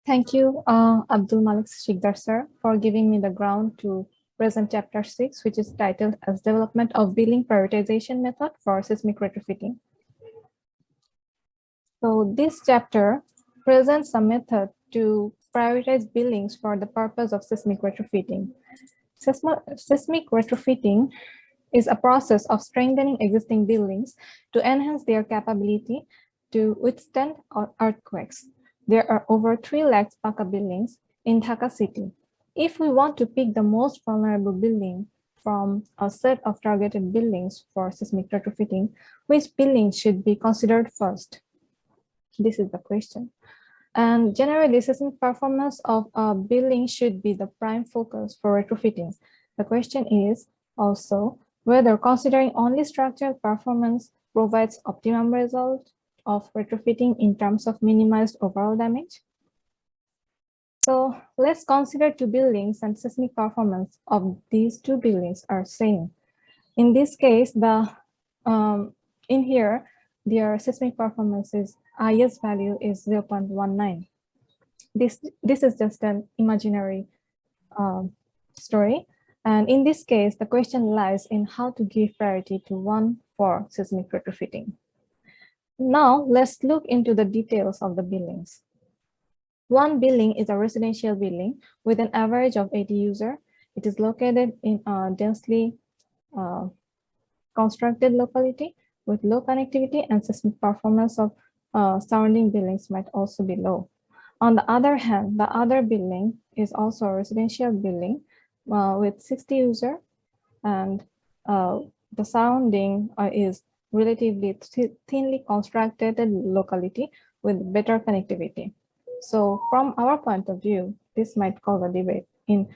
Thank you, Abdul Malik Shikdar sir, for giving me the ground to present chapter 6, which is titled as Development of Building Prioritization Method for Seismic Retrofitting. So this chapter presents a method to prioritize buildings for the purpose of seismic retrofitting. Seismic retrofitting is a process of strengthening existing buildings to enhance their capability to withstand earthquakes. There are over 3 lakh Dhaka buildings in Dhaka city. If we want to pick the most vulnerable building from a set of targeted buildings for seismic retrofitting, which building should be considered first? This is the question. And generally, seismic performance of a building should be the prime focus for retrofitting. The question is also whether considering only structural performance provides optimum result of retrofitting in terms of minimized overall damage. So let's consider 2 buildings and seismic performance of these 2 buildings are same. In this case, in here, their seismic performance is IS value is 0.19. This is just an imaginary story. And in this case, the question lies in how to give priority to one for seismic retrofitting. Now, let's look into the details of the buildings. One building is a residential building with an average of 80 users. It is located in a densely constructed locality with low connectivity, and seismic performance of surrounding buildings might also be low. On the other hand, the other building is also a residential building with 60 users, and the surrounding is relatively thinly constructed locality with better connectivity. So from our point of view, this might cause a debate in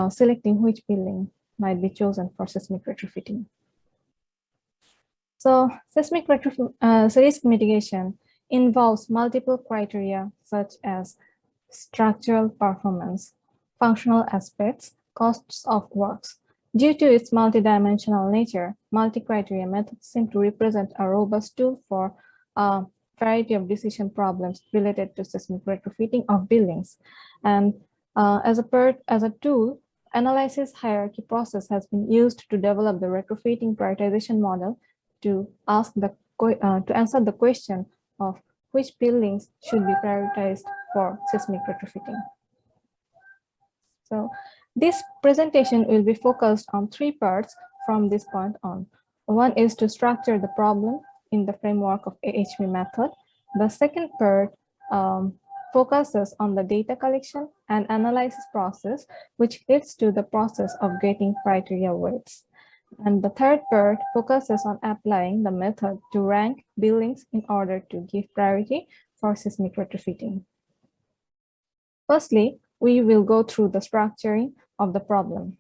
selecting which building might be chosen for seismic retrofitting. So seismic risk mitigation involves multiple criteria such as structural performance, functional aspects, costs of works. Due to its multidimensional nature, multi-criteria methods seem to represent a robust tool for a variety of decision problems related to seismic retrofitting of buildings. And as a tool, analysis hierarchy process has been used to develop the retrofitting prioritization model to answer the question of which buildings should be prioritized for seismic retrofitting. So this presentation will be focused on 3 parts from this point on. One is to structure the problem in the framework of AHB method. The second part focuses on the data collection and analysis process, which leads to the process of getting criteria weights. And the third part focuses on applying the method to rank buildings in order to give priority for seismic retrofitting. Firstly, we will go through the structuring of the problem.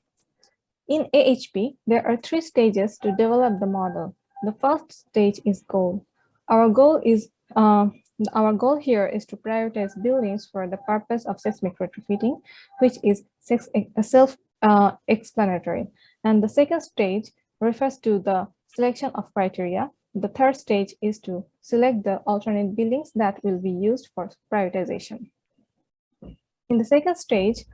In AHP, there are 3 stages to develop the model. The first stage is goal. Our goal here is to prioritize buildings for the purpose of seismic retrofitting, which is self-explanatory. And the second stage refers to the selection of criteria. The third stage is to select the alternate buildings that will be used for prioritization. In the second stage,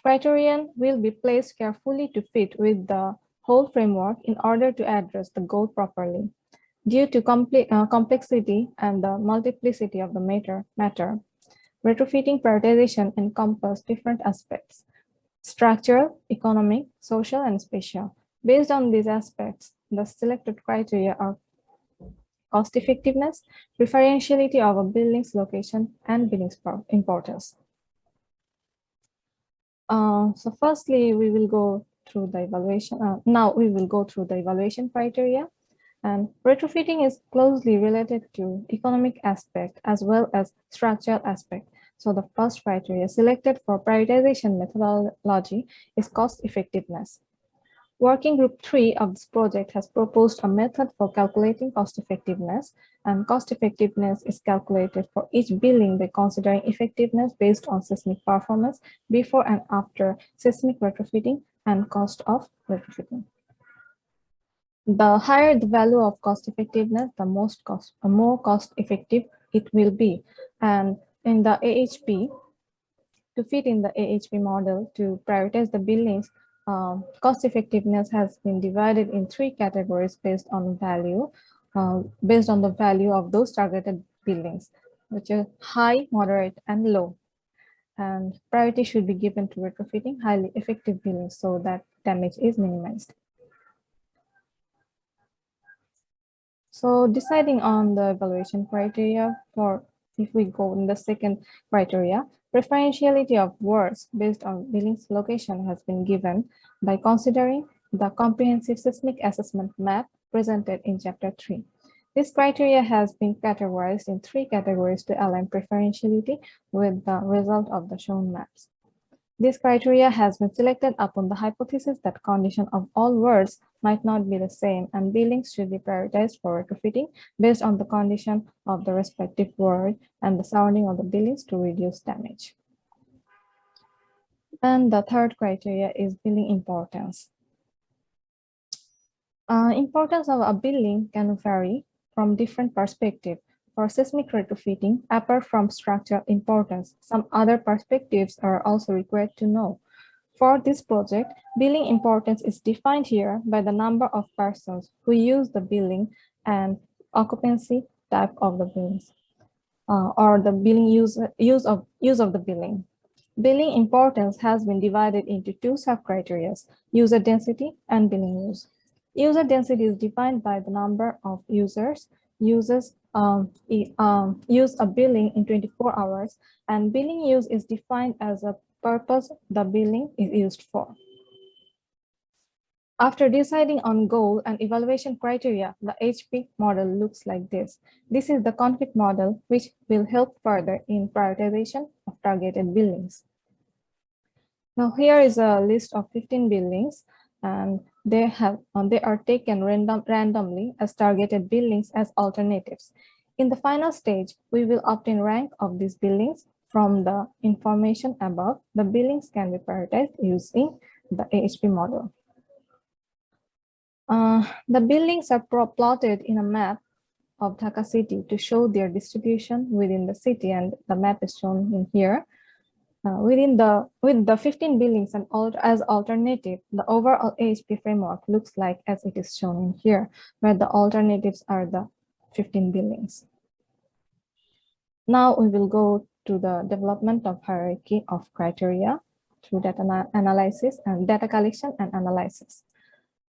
criterion will be placed carefully to fit with the whole framework in order to address the goal properly. Due to complexity and the multiplicity of the matter, retrofitting prioritization encompasses different aspects: structural, economic, social, and spatial. Based on these aspects, the selected criteria are cost effectiveness, preferentiality of a building's location, and building's importance. So firstly, we will go through the evaluation. Now we will go through the evaluation criteria. And retrofitting is closely related to economic aspect as well as structural aspect. So the first criteria selected for prioritization methodology is cost effectiveness. Working Group 3 of this project has proposed a method for calculating cost effectiveness, and cost effectiveness is calculated for each building by considering effectiveness based on seismic performance before and after seismic retrofitting and cost of retrofitting. The higher the value of cost effectiveness, the more cost effective it will be. And in the AHP, To fit in the AHP model to prioritize the billings, cost effectiveness has been divided in 3 categories based on value, based on the value of those targeted billings, which are high, moderate, and low. And priority should be given to retrofitting highly effective billings so that damage is minimized. So deciding on the evaluation criteria for, if we go in the second criteria, preferentiality of words based on billings location has been given by considering the comprehensive seismic assessment map presented in chapter 3. This criteria has been categorized in 3 categories to align preferentiality with the result of the shown maps. This criteria has been selected upon the hypothesis that condition of all words might not be the same and billings should be prioritized for retrofitting based on the condition of the respective word and the surrounding of the billings to reduce damage. And the third criteria is billing importance. Importance of a billing can vary from different perspectives. For seismic retrofitting, apart from structural importance, some other perspectives are also required to know. For this project, billing importance is defined here by the number of persons who use the billing and occupancy type of the billings, or the billing use of the billing. Billing importance has been divided into 2 sub-criteria, user density and billing use. User density is defined by the number of users use a billing in 24 hours, and billing use is defined as a purpose the billing is used for. After deciding on goal and evaluation criteria, the HP model looks like this. This is the conflict model, which will help further in prioritization of targeted billings. Now here is a list of 15 billings, and they are taken randomly as targeted billings as alternatives. In the final stage, we will obtain rank of these billings. From the information above, the billings can be prioritized using the AHP model. The billings are plotted in a map of Dhaka city to show their distribution within the city, and the map is shown in here. With the 15 billings and as alternative, the overall AHP framework looks like as it is shown in here, where the alternatives are the 15 billings. Now we will go to the development of hierarchy of criteria through data analysis and data collection and analysis.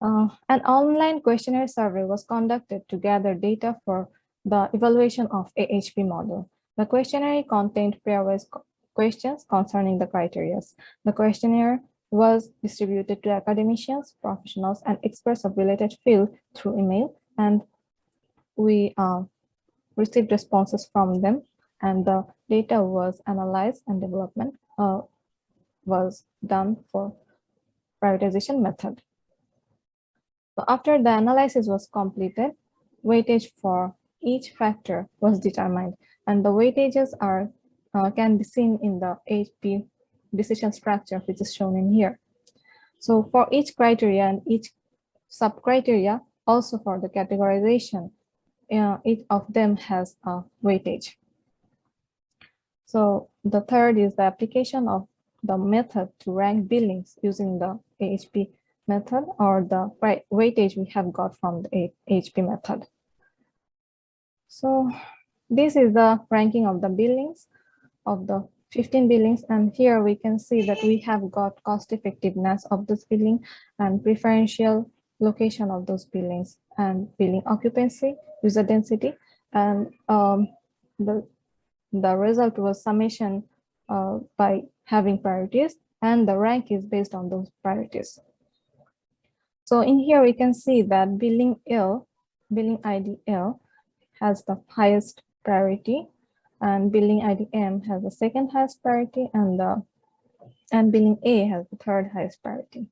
An online questionnaire survey was conducted to gather data for the evaluation of AHP model. The questionnaire contained pairwise questions concerning the criteria. The questionnaire was distributed to academicians, professionals, and experts of related field through email, and we received responses from them, and the data was analyzed and development was done for prioritization method. So after the analysis was completed, weightage for each factor was determined, and the weightages are can be seen in the AHP decision structure, which is shown in here. So for each criteria and each sub-criteria, also for the categorization, each of them has a weightage. So the third is the application of the method to rank billings using the AHP method, or the weightage we have got from the AHP method. So this is the ranking of the billings of the 15 billings, and here we can see that we have got cost effectiveness of this billing and preferential location of those billings and billing occupancy, user density, and the result was summation by having priorities, and the rank is based on those priorities. So in here we can see that billing ID L has the highest priority, and billing ID M has the second highest priority, and billing A has the third highest priority.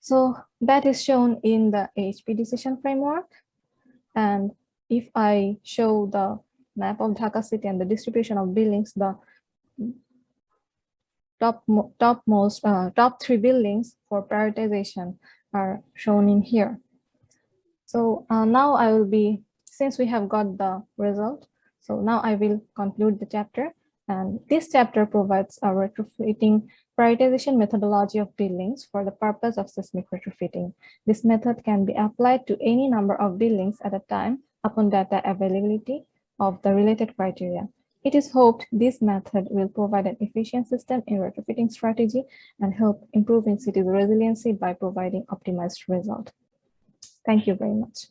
So that is shown in the AHP decision framework. And if I show the map of Dhaka city and the distribution of billings, the top 3 billings for prioritization are shown in here. So now I will be, since we have got the result, so now I will conclude the chapter, And this chapter provides a retrofitting prioritization methodology of buildings for the purpose of seismic retrofitting. This method can be applied to any number of buildings at a time upon data availability of the related criteria. It is hoped this method will provide an efficient system in retrofitting strategy and help improving cities' resiliency by providing optimized results. Thank you very much.